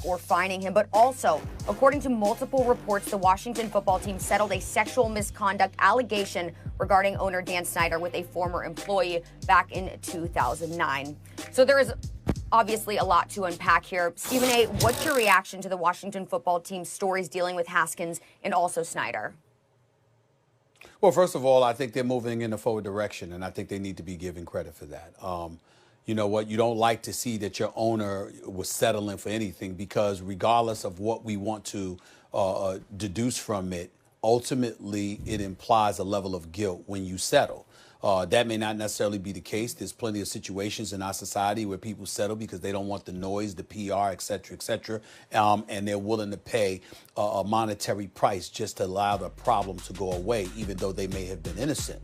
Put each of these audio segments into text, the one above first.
or fining him. But also, according to multiple reports, the Washington football team settled a sexual misconduct allegation regarding owner Dan Snyder with a former employee back in 2009. So there is obviously a lot to unpack here. Stephen A., what's your reaction to the Washington football team's stories dealing with Haskins and also Snyder? Well, first of all, I think they're moving in a forward direction, and I think they need to be given credit for that. You know what? You don't like to see that your owner was settling for anything, because regardless of what we want to deduce from it, ultimately it implies a level of guilt when you settle. That may not necessarily be the case. There's plenty of situations in our society where people settle because they don't want the noise, the PR, et cetera, and they're willing to pay a monetary price just to allow the problem to go away, even though they may have been innocent.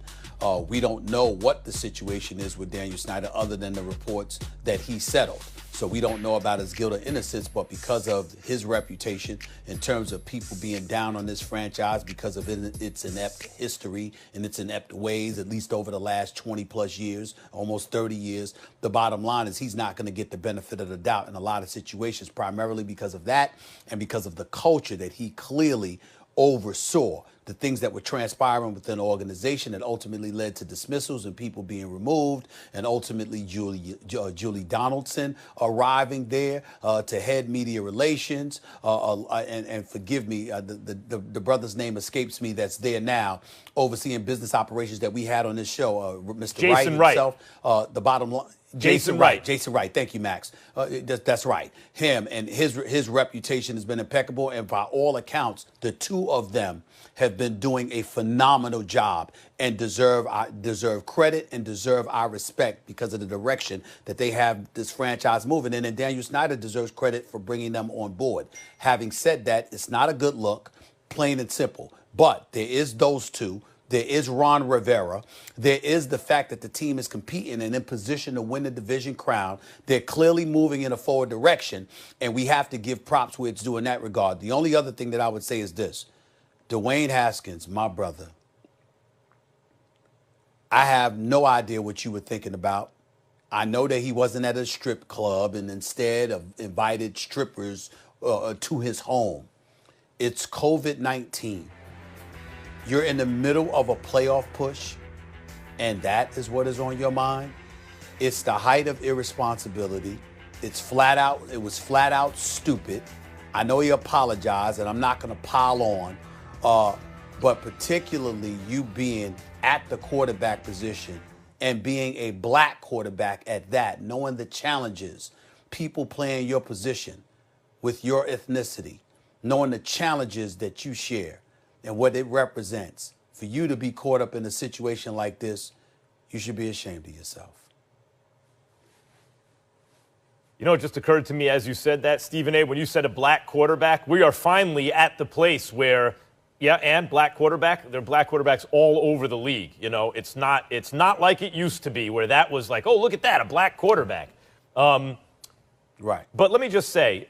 We don't know what the situation is with Daniel Snyder other than the reports that he settled. So we don't know about his guilt or innocence, but because of his reputation in terms of people being down on this franchise because of its inept history and its inept ways, at least over the last 20 plus years, almost 30 years, the bottom line is he's not going to get the benefit of the doubt in a lot of situations, primarily because of that and because of the culture that he clearly oversaw, the things that were transpiring within the organization that ultimately led to dismissals and people being removed, and ultimately Julie Donaldson arriving there to head media relations. And forgive me, the brother's name escapes me that's there now, overseeing business operations that we had on this show, Mr. Jason Wright himself. The bottom line. Jason Wright. Jason Wright. Thank you, Max. That's right. Him and his reputation has been impeccable. And by all accounts, the two of them have been doing a phenomenal job and deserve credit and deserve our respect because of the direction that they have this franchise moving in. And Daniel Snyder deserves credit for bringing them on board. Having said that, it's not a good look, plain and simple. But there is those two. There is Ron Rivera. There is the fact that the team is competing and in position to win the division crown. They're clearly moving in a forward direction, and we have to give props where it's due in that regard. The only other thing that I would say is this. Dwayne Haskins, my brother, I have no idea what you were thinking about. I know that he wasn't at a strip club and instead of invited strippers to his home. It's COVID-19. You're in the middle of a playoff push, and that is what is on your mind. It's the height of irresponsibility. It was flat out stupid. I know he apologized, and I'm not going to pile on. But particularly you being at the quarterback position and being a black quarterback at that, knowing the challenges, people playing your position with your ethnicity, knowing the challenges that you share and what it represents. For you to be caught up in a situation like this, you should be ashamed of yourself. You know, it just occurred to me as you said that, Stephen A., when you said a black quarterback, we are finally at the place where, yeah, and black quarterback, there are black quarterbacks all over the league. You know, it's not like it used to be where that was like, oh, look at that, a black quarterback. Right. But let me just say,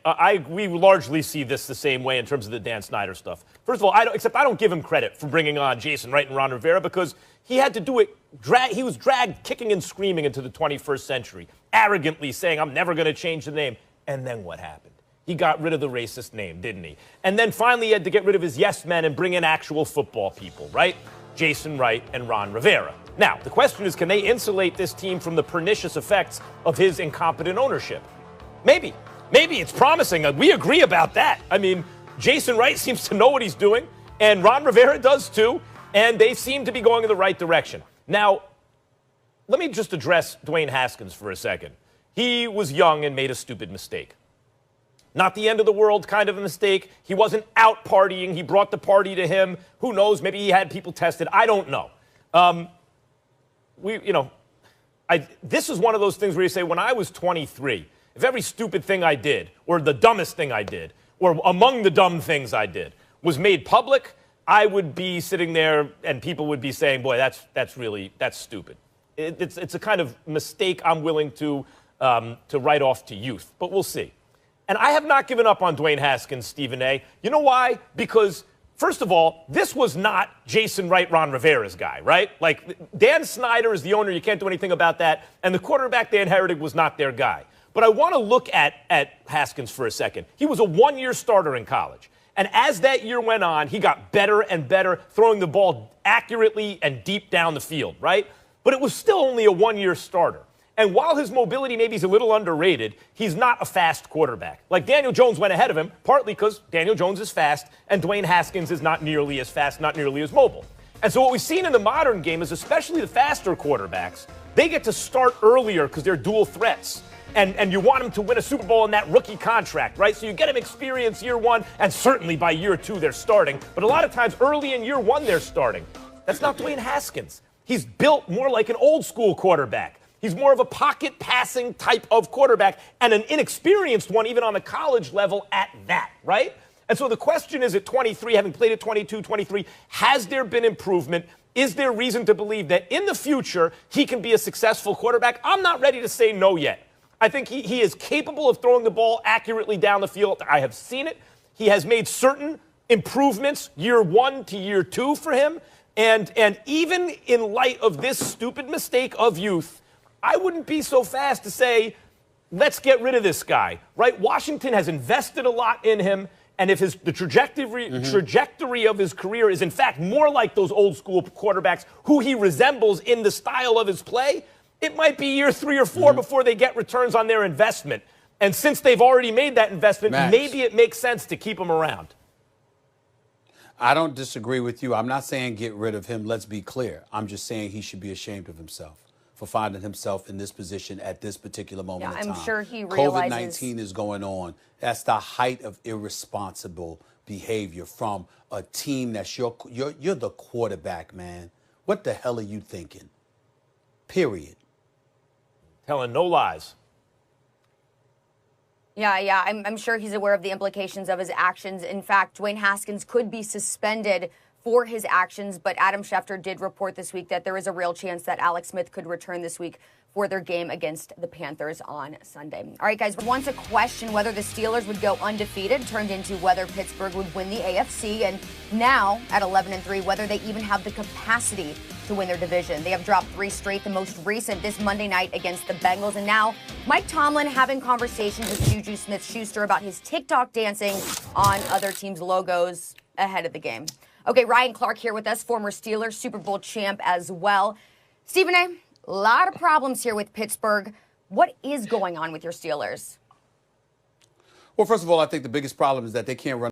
we largely see this the same way in terms of the Dan Snyder stuff. First of all, I don't give him credit for bringing on Jason Wright and Ron Rivera because he had to do it. He was dragged kicking and screaming into the 21st century, arrogantly saying, I'm never going to change the name. And then what happened? He got rid of the racist name, didn't he? And then finally he had to get rid of his yes men and bring in actual football people, right? Jason Wright and Ron Rivera. Now, the question is, can they insulate this team from the pernicious effects of his incompetent ownership? Maybe. Maybe it's promising. We agree about that. I mean, Jason Wright seems to know what he's doing, and Ron Rivera does too, and they seem to be going in the right direction. Now, let me just address Dwayne Haskins for a second. He was young and made a stupid mistake. Not the end of the world kind of a mistake. He wasn't out partying. He brought the party to him. Who knows? Maybe he had people tested. I don't know. This is one of those things where you say, when I was 23, if every stupid thing I did, or the dumbest thing I did, or among the dumb things I did, was made public, I would be sitting there and people would be saying, boy, that's stupid. It's a kind of mistake I'm willing to write off to youth, but we'll see. And I have not given up on Dwayne Haskins, Stephen A. You know why? Because, first of all, this was not Jason Wright, Ron Rivera's guy, right? Like, Dan Snyder is the owner. You can't do anything about that. And the quarterback they inherited was not their guy. But I want to look at Haskins for a second. He was a one-year starter in college. And as that year went on, he got better and better, throwing the ball accurately and deep down the field, right? But it was still only a one-year starter. And while his mobility maybe is a little underrated, he's not a fast quarterback. Like Daniel Jones went ahead of him, partly because Daniel Jones is fast, and Dwayne Haskins is not nearly as fast, not nearly as mobile. And so what we've seen in the modern game is especially the faster quarterbacks, they get to start earlier because they're dual threats. And you want him to win a Super Bowl in that rookie contract, right? So you get him experience year one, and certainly by year two they're starting. But a lot of times early in year one they're starting. That's not Dwayne Haskins. He's built more like an old school quarterback. He's more of a pocket passing type of quarterback and an inexperienced one even on the college level at that, right? And so the question is at 23, having played at 22, 23, has there been improvement? Is there reason to believe that in the future he can be a successful quarterback? I'm not ready to say no yet. I think he is capable of throwing the ball accurately down the field. I have seen it. He has made certain improvements year one to year two for him. And even in light of this stupid mistake of youth, I wouldn't be so fast to say, let's get rid of this guy, right? Washington has invested a lot in him. And if the trajectory of his career is, in fact, more like those old school quarterbacks who he resembles in the style of his play, it might be year 3 or 4 before they get returns on their investment. And since they've already made that investment, maybe it makes sense to keep him around. I don't disagree with you. I'm not saying get rid of him. Let's be clear. I'm just saying he should be ashamed of himself for finding himself in this position at this particular moment in time. I'm sure he realizes COVID-19 is going on. That's the height of irresponsible behavior from a team that's you're the quarterback, man. What the hell are you thinking? Period. Telling no lies. Yeah. I'm sure he's aware of the implications of his actions. In fact, Dwayne Haskins could be suspended for his actions, but Adam Schefter did report this week that there is a real chance that Alex Smith could return this week for their game against the Panthers on Sunday. All right, guys, once a question whether the Steelers would go undefeated turned into whether Pittsburgh would win the AFC, and now at 11-3, whether they even have the capacity to win their division. They have dropped 3 straight, the most recent this Monday night against the Bengals, and now Mike Tomlin having conversations with Juju Smith-Schuster about his TikTok dancing on other teams' logos ahead of the game. Okay, Ryan Clark here with us, former Steelers Super Bowl champ as well. Stephen A., a lot of problems here with Pittsburgh. What is going on with your Steelers? Well, first of all, I think the biggest problem is that they can't run